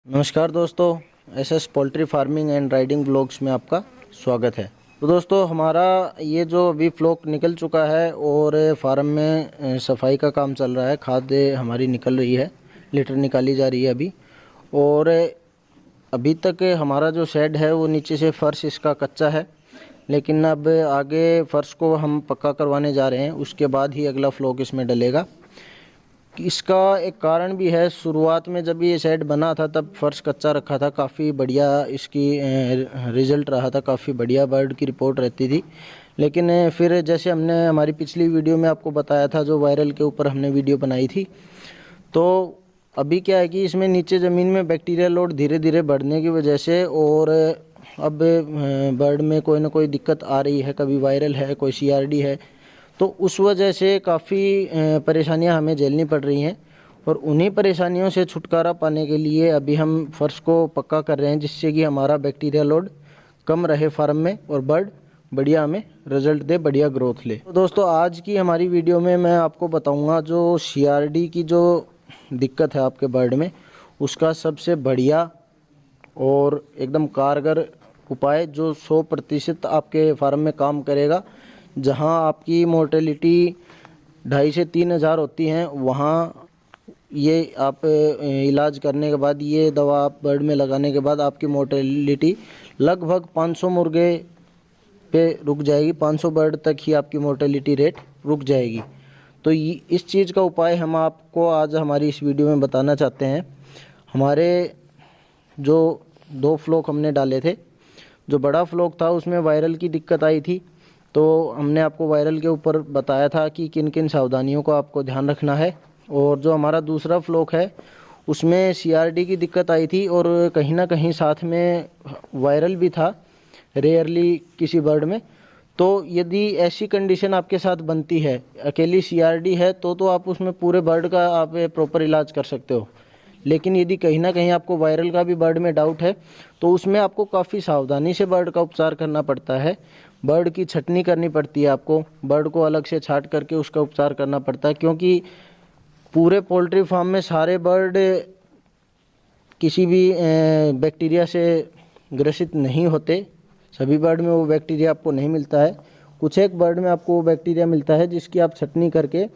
नमस्कार दोस्तों, SS poultry farming and riding blogs में आपका स्वागत है। तो दोस्तों, हमारा ये जो अभी फ्लॉक निकल चुका है और फार्म में सफाई का काम चल रहा है। खाद हमारी निकल रही है, लीटर निकाली जा रही है अभी। और अभी तक हमारा जो शेड है वो नीचे से फर्श इसका कच्चा है, लेकिन अब आगे फर्श को हम पक्का करवाने जा रहे हैं। उसके बाद ही अगला फ्लॉक इसमें डलेगा। इसका एक कारण भी है, शुरुआत में जब ये शेड बना था तब फर्श कच्चा रखा था, काफ़ी बढ़िया इसकी रिज़ल्ट रहा था, काफ़ी बढ़िया बर्ड की रिपोर्ट रहती थी। लेकिन फिर जैसे हमने हमारी पिछली वीडियो में आपको बताया था, जो वायरल के ऊपर हमने वीडियो बनाई थी, तो अभी क्या है कि इसमें नीचे ज़मीन में बैक्टीरिया लोड धीरे धीरे बढ़ने की वजह से और अब बर्ड में कोई ना कोई दिक्कत आ रही है, कभी वायरल है, कोई सीआरडी है, तो उस वजह से काफ़ी परेशानियां हमें झेलनी पड़ रही हैं। और उन्हीं परेशानियों से छुटकारा पाने के लिए अभी हम फर्श को पक्का कर रहे हैं, जिससे कि हमारा बैक्टीरिया लोड कम रहे फार्म में और बर्ड बढ़िया हमें रिजल्ट दे, बढ़िया ग्रोथ ले। तो दोस्तों, आज की हमारी वीडियो में मैं आपको बताऊंगा जो सीआरडी की जो दिक्कत है आपके बर्ड में, उसका सबसे बढ़िया और एकदम कारगर उपाय जो 100% आपके फार्म में काम करेगा। जहां आपकी मोर्टेलिटी 2,500 से 3,000 होती हैं, वहाँ ये आप इलाज करने के बाद, ये दवा आप बर्ड में लगाने के बाद आपकी मोर्टेलिटी लगभग 500 मुर्गे पे रुक जाएगी। 500 बर्ड तक ही आपकी मोर्टेलिटी रेट रुक जाएगी। तो इस चीज़ का उपाय हम आपको आज हमारी इस वीडियो में बताना चाहते हैं। हमारे जो 2 फ्लॉक हमने डाले थे, जो बड़ा फ्लॉक था उसमें वायरल की दिक्कत आई थी, तो हमने आपको वायरल के ऊपर बताया था कि किन किन सावधानियों का आपको ध्यान रखना है। और जो हमारा दूसरा फ्लॉक है उसमें सीआरडी की दिक्कत आई थी और कहीं ना कहीं साथ में वायरल भी था, रेयरली किसी बर्ड में। तो यदि ऐसी कंडीशन आपके साथ बनती है, अकेली सीआरडी है, तो आप उसमें पूरे बर्ड का आप प्रॉपर इलाज कर सकते हो। लेकिन यदि कहीं ना कहीं आपको वायरल का भी बर्ड में डाउट है, तो उसमें आपको काफ़ी सावधानी से बर्ड का उपचार करना पड़ता है। बर्ड की छटनी करनी पड़ती है, आपको बर्ड को अलग से छांट करके उसका उपचार करना पड़ता है, क्योंकि पूरे पोल्ट्री फार्म में सारे बर्ड किसी भी बैक्टीरिया से ग्रसित नहीं होते। सभी बर्ड में वो बैक्टीरिया आपको नहीं मिलता है। कुछ एक बर्ड में आपको वो बैक्टीरिया मिलता है जिसकी आप छटनी करके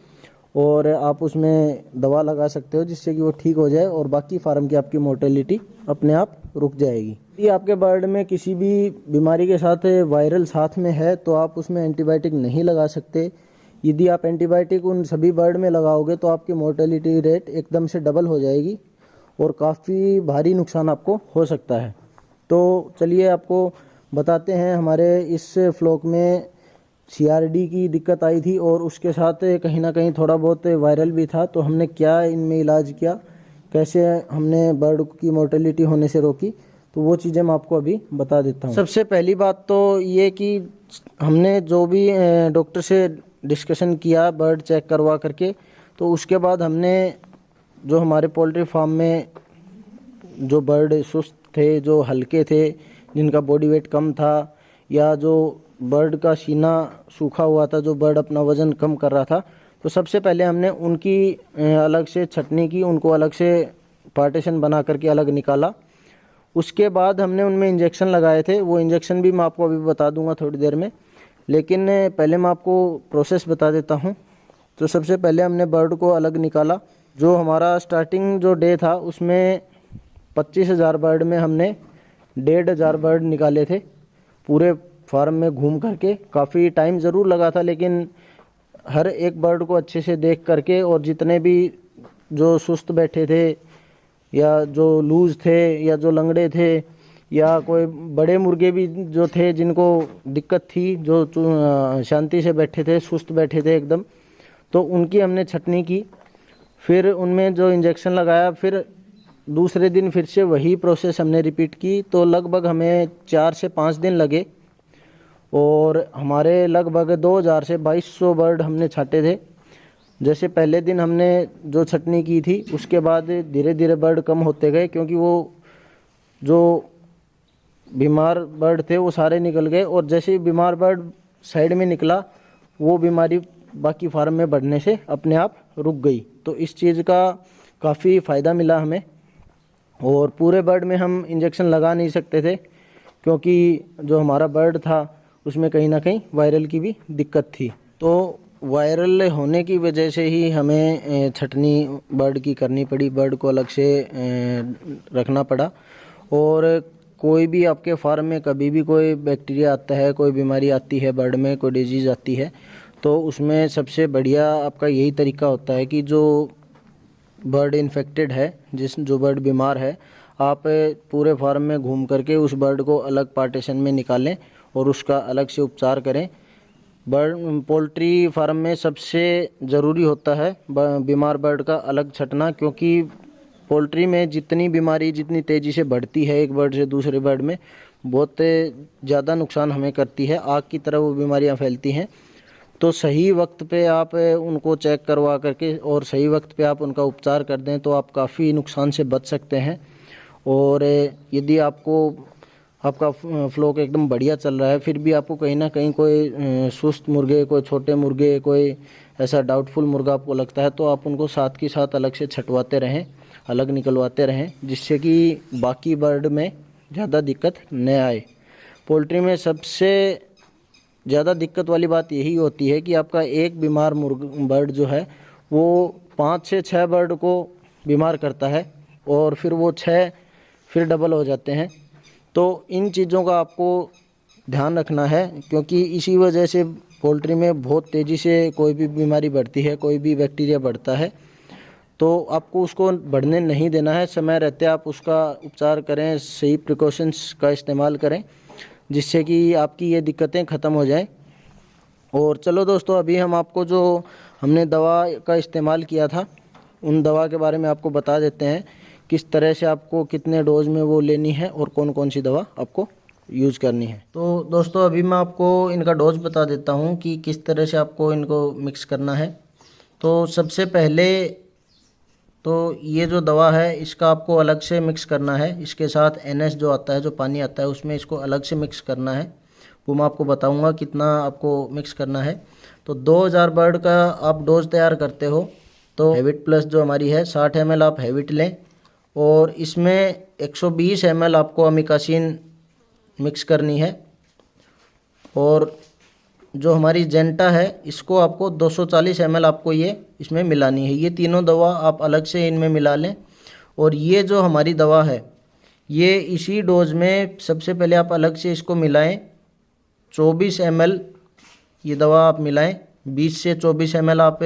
और आप उसमें दवा लगा सकते हो, जिससे कि वो ठीक हो जाए और बाकी फार्म की आपकी मोर्टेलिटी अपने आप रुक जाएगी। यदि आपके बर्ड में किसी भी बीमारी के साथ वायरल साथ में है, तो आप उसमें एंटीबायोटिक नहीं लगा सकते। यदि आप एंटीबायोटिक उन सभी बर्ड में लगाओगे तो आपकी मोर्टेलिटी रेट एकदम से डबल हो जाएगी और काफ़ी भारी नुकसान आपको हो सकता है। तो चलिए आपको बताते हैं, हमारे इस फ्लॉक में सीआरडी की दिक्कत आई थी और उसके साथ कहीं ना कहीं थोड़ा बहुत वायरल भी था। तो हमने क्या इनमें इलाज किया, कैसे हमने बर्ड की मोर्टेलिटी होने से रोकी, तो वो चीज़ें मैं आपको अभी बता देता हूँ। सबसे पहली बात तो ये कि हमने जो भी डॉक्टर से डिस्कशन किया बर्ड चेक करवा करके, तो उसके बाद हमने जो हमारे पोल्ट्री फार्म में जो बर्ड सुस्त थे, जो हल्के थे, जिनका बॉडी वेट कम था, या जो बर्ड का सीना सूखा हुआ था, जो बर्ड अपना वज़न कम कर रहा था, तो सबसे पहले हमने उनकी अलग से छटनी की, उनको अलग से पार्टीशन बना करके अलग निकाला। उसके बाद हमने उनमें इंजेक्शन लगाए थे। वो इंजेक्शन भी मैं आपको अभी बता दूंगा थोड़ी देर में, लेकिन पहले मैं आपको प्रोसेस बता देता हूँ। तो सबसे पहले हमने बर्ड को अलग निकाला। जो हमारा स्टार्टिंग जो डे था उसमें 25,000 बर्ड में हमने 1,500 बर्ड निकाले थे पूरे फार्म में घूम करके। काफ़ी टाइम ज़रूर लगा था, लेकिन हर एक बर्ड को अच्छे से देख करके, और जितने भी जो सुस्त बैठे थे या जो लूज थे या जो लंगड़े थे या कोई बड़े मुर्गे भी जो थे जिनको दिक्कत थी, जो शांति से बैठे थे, सुस्त बैठे थे एकदम, तो उनकी हमने छटनी की। फिर उनमें जो इंजेक्शन लगाया, फिर दूसरे दिन फिर से वही प्रोसेस हमने रिपीट की। तो लगभग हमें 4 से 5 दिन लगे और हमारे लगभग 2,000 से 2,200 बर्ड हमने छाटे थे। जैसे पहले दिन हमने जो छटनी की थी, उसके बाद धीरे धीरे बर्ड कम होते गए, क्योंकि वो जो बीमार बर्ड थे वो सारे निकल गए, और जैसे ही बीमार बर्ड साइड में निकला, वो बीमारी बाकी फार्म में बढ़ने से अपने आप रुक गई। तो इस चीज़ का काफ़ी फ़ायदा मिला हमें। और पूरे बर्ड में हम इंजेक्शन लगा नहीं सकते थे, क्योंकि जो हमारा बर्ड था उसमें कहीं ना कहीं वायरल की भी दिक्कत थी। तो वायरल होने की वजह से ही हमें छटनी बर्ड की करनी पड़ी, बर्ड को अलग से रखना पड़ा। और कोई भी आपके फार्म में कभी भी कोई बैक्टीरिया आता है, कोई बीमारी आती है बर्ड में, कोई डिजीज़ आती है, तो उसमें सबसे बढ़िया आपका यही तरीका होता है कि जो बर्ड इन्फेक्टेड है, जो बर्ड बीमार है, आप पूरे फार्म में घूम करके उस बर्ड को अलग पार्टीशन में निकालें और उसका अलग से उपचार करें। पोल्ट्री फार्म में सबसे ज़रूरी होता है बीमार बर्ड का अलग छटना, क्योंकि पोल्ट्री में जितनी बीमारी जितनी तेज़ी से बढ़ती है एक बर्ड से दूसरे बर्ड में, बहुत ज़्यादा नुकसान हमें करती है, आग की तरह वो बीमारियां फैलती हैं। तो सही वक्त पे आप उनको चेक करवा करके और सही वक्त पे आप उनका उपचार कर दें तो आप काफ़ी नुकसान से बच सकते हैं। और यदि आपका फ्लॉक एकदम बढ़िया चल रहा है, फिर भी आपको कहीं ना कहीं कोई सुस्त मुर्गे, कोई छोटे मुर्गे, कोई ऐसा डाउटफुल मुर्गा आपको लगता है, तो आप उनको साथ के साथ अलग से छटवाते रहें, अलग निकलवाते रहें, जिससे कि बाकी बर्ड में ज़्यादा दिक्कत न आए। पोल्ट्री में सबसे ज़्यादा दिक्कत वाली बात यही होती है कि आपका एक बीमार बर्ड जो है वो 5 से 6 बर्ड को बीमार करता है, और फिर वो 6 फिर डबल हो जाते हैं। तो इन चीज़ों का आपको ध्यान रखना है, क्योंकि इसी वजह से पोल्ट्री में बहुत तेज़ी से कोई भी बीमारी बढ़ती है, कोई भी बैक्टीरिया बढ़ता है, तो आपको उसको बढ़ने नहीं देना है। समय रहते आप उसका उपचार करें, सही प्रिकॉशंस का इस्तेमाल करें, जिससे कि आपकी ये दिक्कतें ख़त्म हो जाएं। और चलो दोस्तों, अभी हम आपको जो हमने दवा का इस्तेमाल किया था उन दवा के बारे में आपको बता देते हैं, किस तरह से आपको कितने डोज में वो लेनी है और कौन कौन सी दवा आपको यूज़ करनी है। तो दोस्तों, अभी मैं आपको इनका डोज बता देता हूँ कि किस तरह से आपको इनको मिक्स करना है। तो सबसे पहले तो ये जो दवा है इसका आपको अलग से मिक्स करना है, इसके साथ NS जो आता है, जो पानी आता है, उसमें इसको अलग से मिक्स करना है। वो मैं आपको बताऊंगा कितना आपको मिक्स करना है। तो 2000 बर्ड का आप डोज तैयार करते हो तो हैबिट प्लस जो हमारी है 60 ml आप हैबिट लें, और इसमें 120 ml आपको अमिकासिन मिक्स करनी है। और जो हमारी जेंटा है इसको आपको 240 ml आपको ये इसमें मिलानी है। ये तीनों दवा आप अलग से इनमें मिला लें। और ये जो हमारी दवा है ये इसी डोज में सबसे पहले आप अलग से इसको मिलाएं, 24 ml ये दवा आप मिलाएं, 20 से 24 ml आप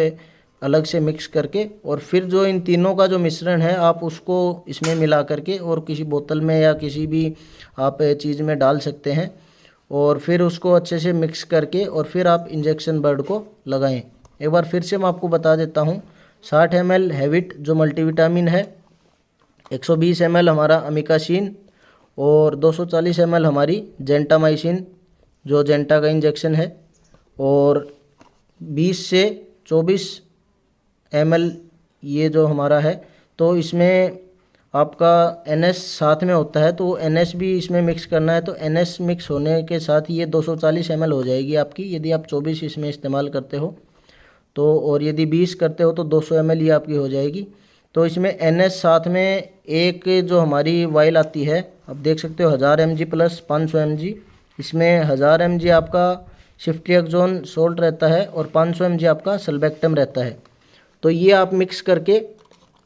अलग से मिक्स करके, और फिर जो इन तीनों का जो मिश्रण है आप उसको इसमें मिला करके और किसी बोतल में या किसी भी आप चीज़ में डाल सकते हैं, और फिर उसको अच्छे से मिक्स करके और फिर आप इंजेक्शन बर्ड को लगाएं। एक बार फिर से मैं आपको बता देता हूं, 60 ml हैविट जो मल्टीविटामिन है, 120 ml हमारा अमिकासिन, और 240 ml हमारी जेंटामाइसिन जो जेंटा का इंजेक्शन है, और 20 से 24 ml ये जो हमारा है। तो इसमें आपका NS साथ में होता है, तो NS भी इसमें मिक्स करना है। तो NS मिक्स होने के साथ ये 240 ml हो जाएगी आपकी, यदि आप 24 इसमें इस्तेमाल करते हो तो, और यदि 20 करते हो तो 200 ml ये आपकी हो जाएगी। तो इसमें NS साथ में एक जो हमारी वाइल आती है, आप देख सकते हो 1000 mg प्लस 500 mg, इसमें 1000 mg आपका सिफ्ट्रिएक्सोन सोल्ट रहता है और 500 mg आपका सल्बेक्टम रहता है। तो ये आप मिक्स करके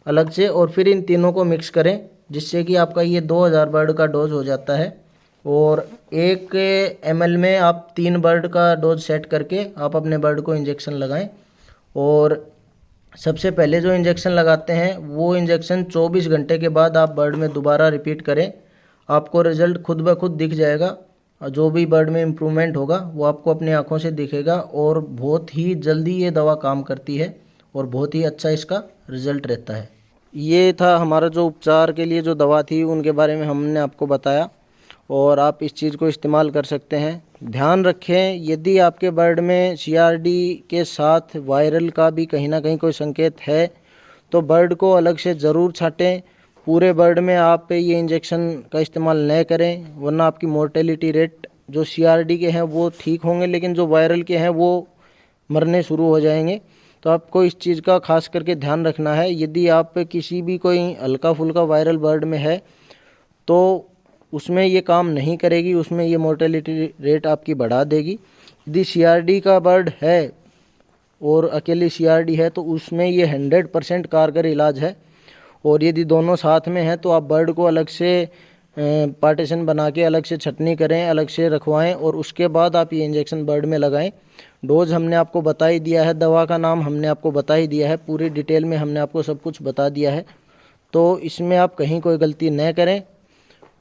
अलग से, और फिर इन तीनों को मिक्स करें, जिससे कि आपका ये 2000 बर्ड का डोज हो जाता है। और 1 ml में आप 3 बर्ड का डोज सेट करके आप अपने बर्ड को इंजेक्शन लगाएं। और सबसे पहले जो इंजेक्शन लगाते हैं वो इंजेक्शन 24 घंटे के बाद आप बर्ड में दोबारा रिपीट करें, आपको रिजल्ट खुद ब खुद दिख जाएगा। जो भी बर्ड में इम्प्रूवमेंट होगा वो आपको अपनी आंखों से दिखेगा, और बहुत ही जल्दी ये दवा काम करती है और बहुत ही अच्छा इसका रिजल्ट रहता है। ये था हमारा जो उपचार के लिए जो दवा थी उनके बारे में हमने आपको बताया, और आप इस चीज़ को इस्तेमाल कर सकते हैं। ध्यान रखें, यदि आपके बर्ड में CRD के साथ वायरल का भी कहीं ना कहीं कोई संकेत है तो बर्ड को अलग से ज़रूर छांटें। पूरे बर्ड में आप ये इंजेक्शन का इस्तेमाल न करें, वरना आपकी मोर्टेलिटी रेट जो CRD के हैं वो ठीक होंगे, लेकिन जो वायरल के हैं वो मरने शुरू हो जाएंगे। तो आपको इस चीज़ का खास करके ध्यान रखना है। यदि आप किसी भी कोई हल्का फुल्का वायरल बर्ड में है तो उसमें ये काम नहीं करेगी, उसमें ये मोर्टेलिटी रेट आपकी बढ़ा देगी। यदि CRD का बर्ड है और अकेली CRD है तो उसमें ये 100% कारगर इलाज है। और यदि दोनों साथ में हैं तो आप बर्ड को अलग से पार्टीशन बना के अलग से छटनी करें, अलग से रखवाएं और उसके बाद आप ये इंजेक्शन बर्ड में लगाएं। डोज हमने आपको बता ही दिया है, दवा का नाम हमने आपको बता ही दिया है, पूरी डिटेल में हमने आपको सब कुछ बता दिया है। तो इसमें आप कहीं कोई गलती न करें।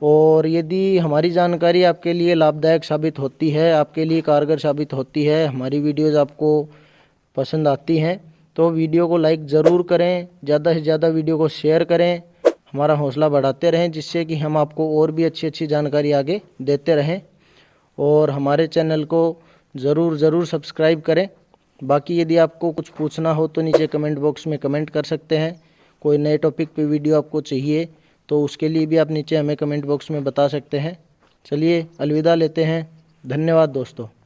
और यदि हमारी जानकारी आपके लिए लाभदायक साबित होती है, आपके लिए कारगर साबित होती है, हमारी वीडियोज़ आपको पसंद आती हैं तो वीडियो को लाइक ज़रूर करें, ज़्यादा से ज़्यादा वीडियो को शेयर करें, हमारा हौसला बढ़ाते रहें, जिससे कि हम आपको और भी अच्छी अच्छी जानकारी आगे देते रहें। और हमारे चैनल को ज़रूर सब्सक्राइब करें। बाकी यदि आपको कुछ पूछना हो तो नीचे कमेंट बॉक्स में कमेंट कर सकते हैं। कोई नए टॉपिक पे वीडियो आपको चाहिए तो उसके लिए भी आप नीचे हमें कमेंट बॉक्स में बता सकते हैं। चलिए अलविदा लेते हैं। धन्यवाद दोस्तों।